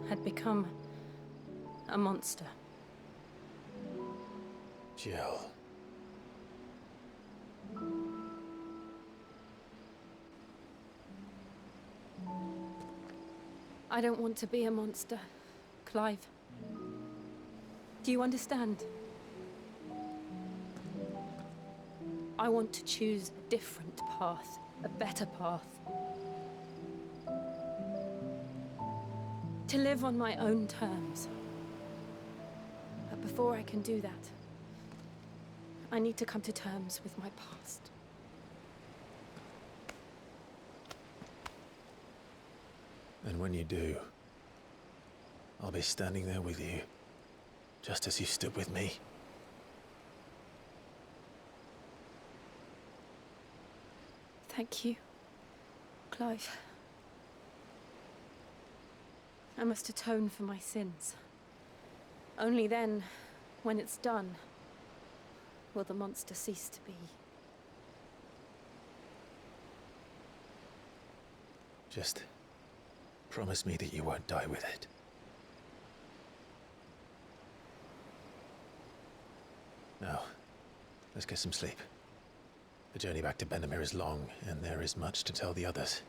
had become a monster. Jill. I don't want to be a monster, Clive. Do you understand? I want to choose a different path, a better path. To live on my own terms. But before I can do that, I need to come to terms with my past. And when you do, I'll be standing there with you, just as you stood with me. Thank you, Clive. I must atone for my sins. Only then, when it's done, will the monster cease to be. Just promise me that you won't die with it. Now, let's get some sleep. The journey back to Benamir is long, and there is much to tell the others.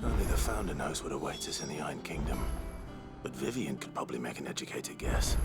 Only the Founder knows what awaits us in the Iron Kingdom. But Vivian could probably make an educated guess.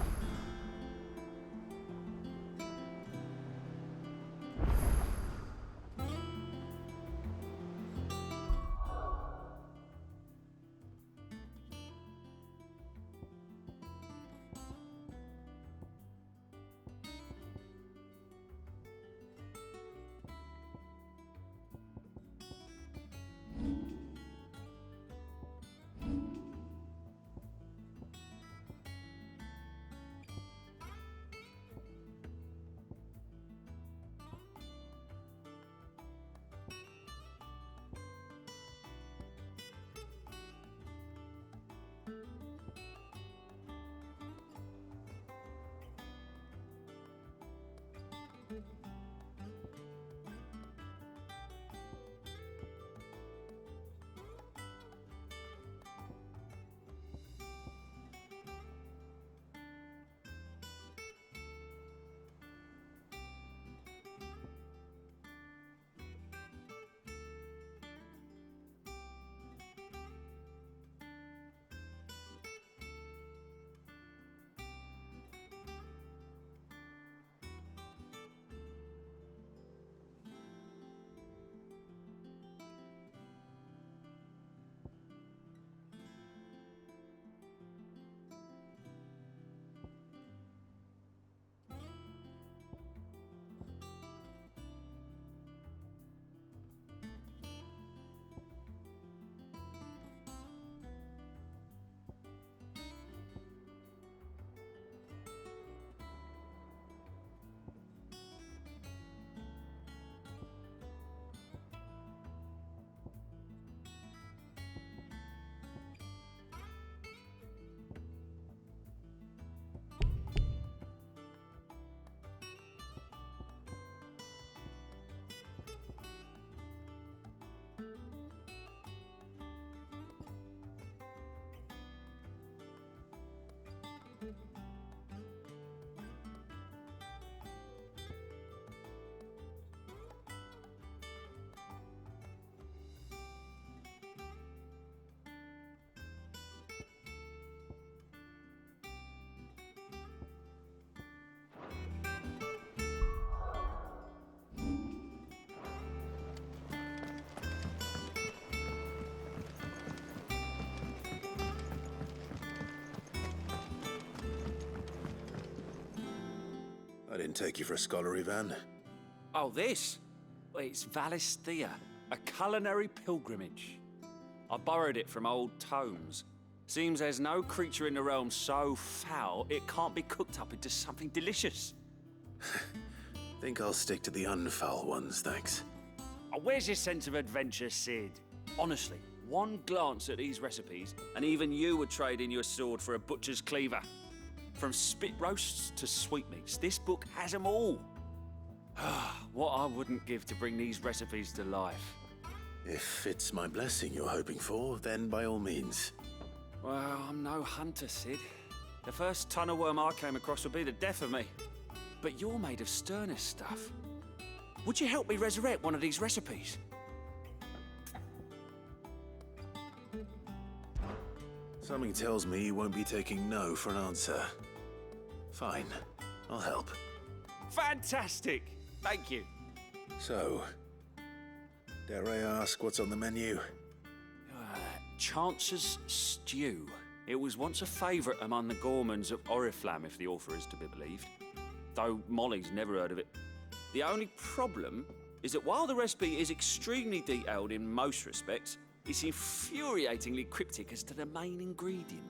I didn't take you for a scholarly van. Oh, this? Well, it's Valisthea, a culinary pilgrimage. I borrowed it from old tomes. Seems there's no creature in the realm so foul it can't be cooked up into something delicious. Think I'll stick to the unfoul ones, thanks. Oh, where's your sense of adventure, Sid? Honestly, one glance at these recipes, and even you would trade in your sword for a butcher's cleaver. From spit roasts to sweetmeats, this book has them all. What I wouldn't give to bring these recipes to life. If it's my blessing you're hoping for, then by all means. Well, I'm no hunter, Sid. The first tunnel worm I came across would be the death of me. But you're made of sterner stuff. Would you help me resurrect one of these recipes? Something tells me you won't be taking no for an answer. Fine, I'll help. Fantastic! Thank you. So, dare I ask what's on the menu? Chance's Stew. It was once a favourite among the gourmands of Oriflamme, if the author is to be believed. Though Molly's never heard of it. The only problem is that while the recipe is extremely detailed in most respects, it's infuriatingly cryptic as to the main ingredient.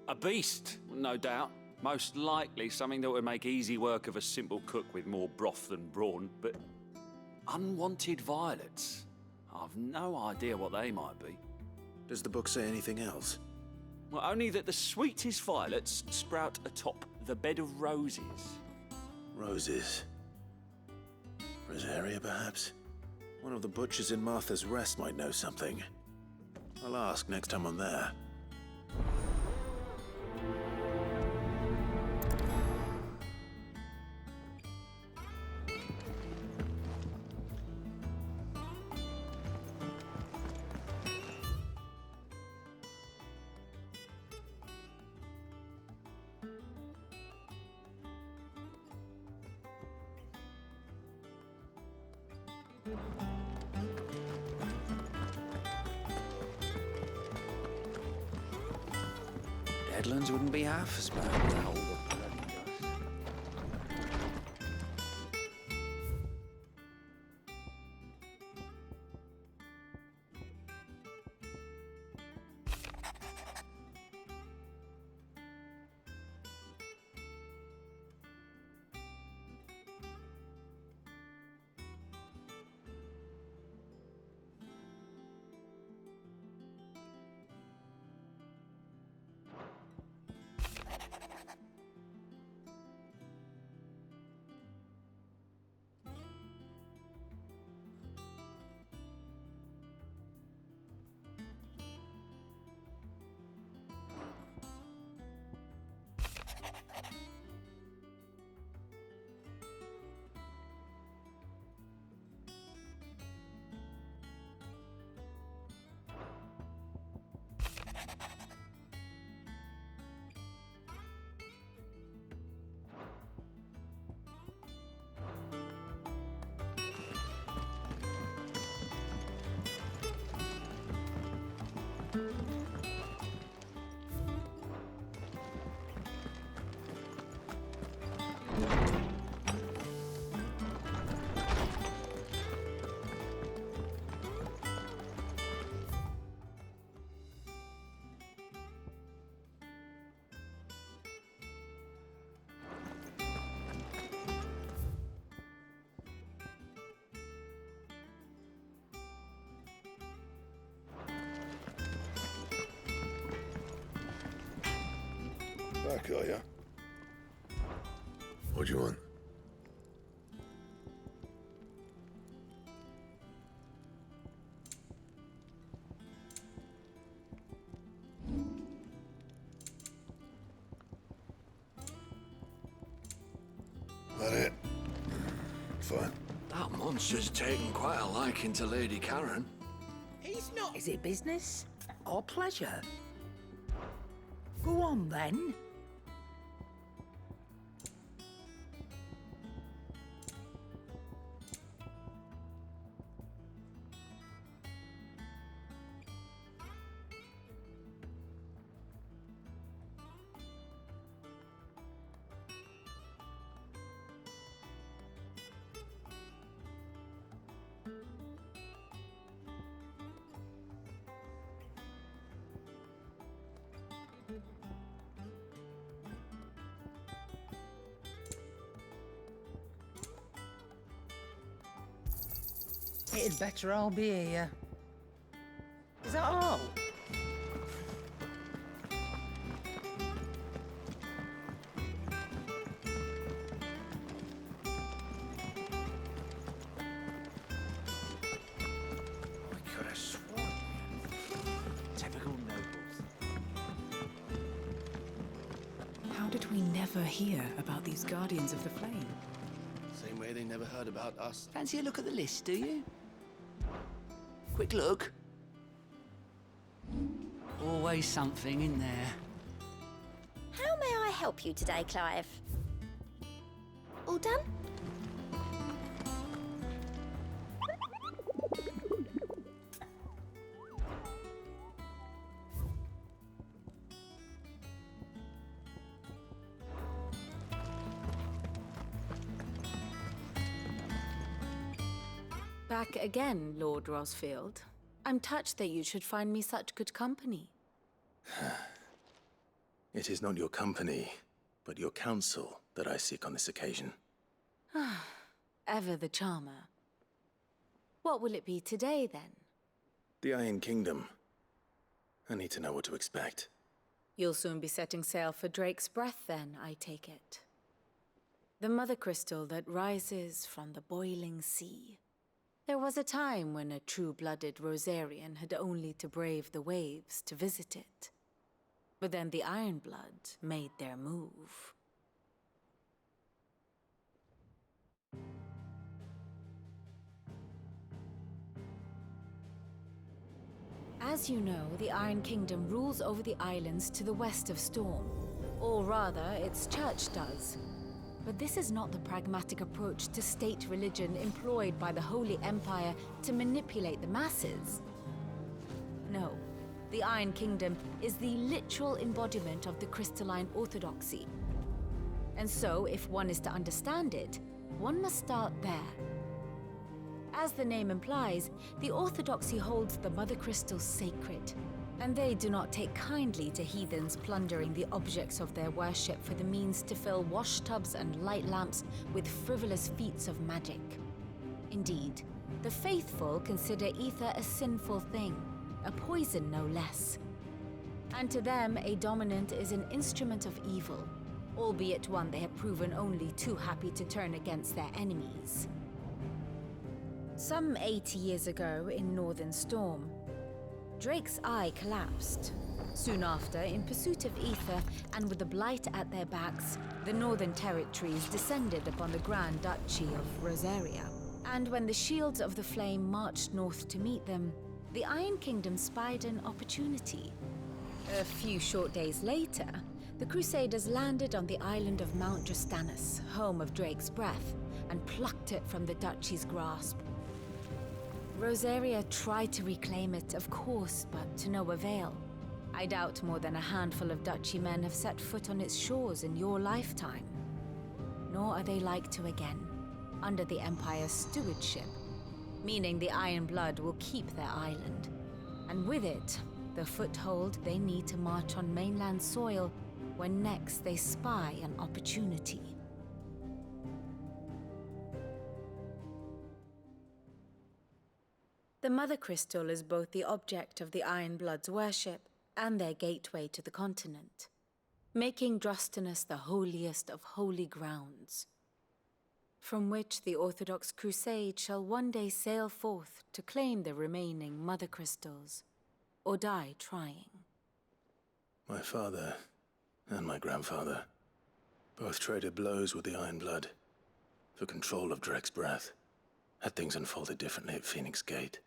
A beast, no doubt. Most likely something that would make easy work of a simple cook with more broth than brawn, but unwanted violets. I've no idea what they might be. Does the book say anything else? Well, only that the sweetest violets sprout atop the bed of roses. Roses. Rosaria, perhaps? One of the butchers in Martha's Rest might know something. I'll ask next time I'm there. Deadlands wouldn't be half as bad with a hold of bloody dust. Back, are ya? What do you want? That it? Fine. That monster's taken quite a liking to Lady Karen. He's not. Is it business or pleasure? Go on then. It'd better all be here. Is that all? I could have sworn. Typical nobles. How did we never hear about these Guardians of the Flame? Same way they never heard about us. Fancy a look at the list, do you? Quick look. Always something in there. How may I help you today, Clive? All done? Back again, Lord Rosfield. I'm touched that you should find me such good company. It is not your company, but your counsel that I seek on this occasion. Ever the charmer. What will it be today, then? The Iron Kingdom. I need to know what to expect. You'll soon be setting sail for Drake's Breath, then, I take it. The mother crystal that rises from the boiling sea. There was a time when a true-blooded Rosarian had only to brave the waves to visit it. But then the Ironblood made their move. As you know, the Iron Kingdom rules over the islands to the west of Storm. Or rather, its church does. But this is not the pragmatic approach to state religion employed by the Holy Empire to manipulate the masses. No, the Iron Kingdom is the literal embodiment of the crystalline orthodoxy. And so, if one is to understand it, one must start there. As the name implies, the orthodoxy holds the Mother Crystals sacred, and they do not take kindly to heathens plundering the objects of their worship for the means to fill washtubs and light lamps with frivolous feats of magic. Indeed, the faithful consider ether a sinful thing, a poison no less. And to them, a dominant is an instrument of evil, albeit one they have proven only too happy to turn against their enemies. Some 80 years ago in Northern Storm, Drake's eye collapsed. Soon after, in pursuit of ether and with the Blight at their backs, the Northern Territories descended upon the Grand Duchy of Rosaria. And when the Shields of the Flame marched north to meet them, the Iron Kingdom spied an opportunity. A few short days later, the Crusaders landed on the island of Mount Justanus, home of Drake's Breath, and plucked it from the Duchy's grasp. Rosaria tried to reclaim it, of course, but to no avail. I doubt more than a handful of Duchy men have set foot on its shores in your lifetime. Nor are they like to again, under the Empire's stewardship, meaning the Iron Blood will keep their island. And with it, the foothold they need to march on mainland soil when next they spy an opportunity. The Mother Crystal is both the object of the Iron Blood's worship and their gateway to the continent, making Drustanus the holiest of holy grounds, from which the Orthodox Crusade shall one day sail forth to claim the remaining Mother Crystals, or die trying. My father and my grandfather both traded blows with the Iron Blood for control of Drake's Breath. Had things unfolded differently at Phoenix Gate,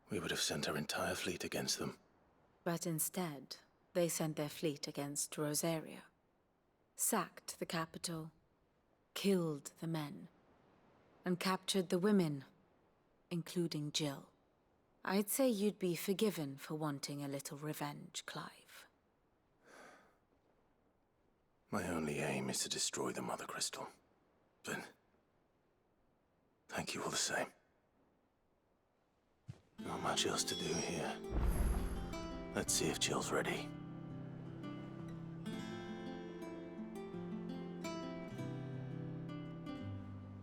we would have sent our entire fleet against them. But instead, they sent their fleet against Rosaria, sacked the capital, killed the men, and captured the women, including Jill. I'd say you'd be forgiven for wanting a little revenge, Clive. My only aim is to destroy the Mother Crystal. But thank you all the same. Not much else to do here. Let's see if Jill's ready.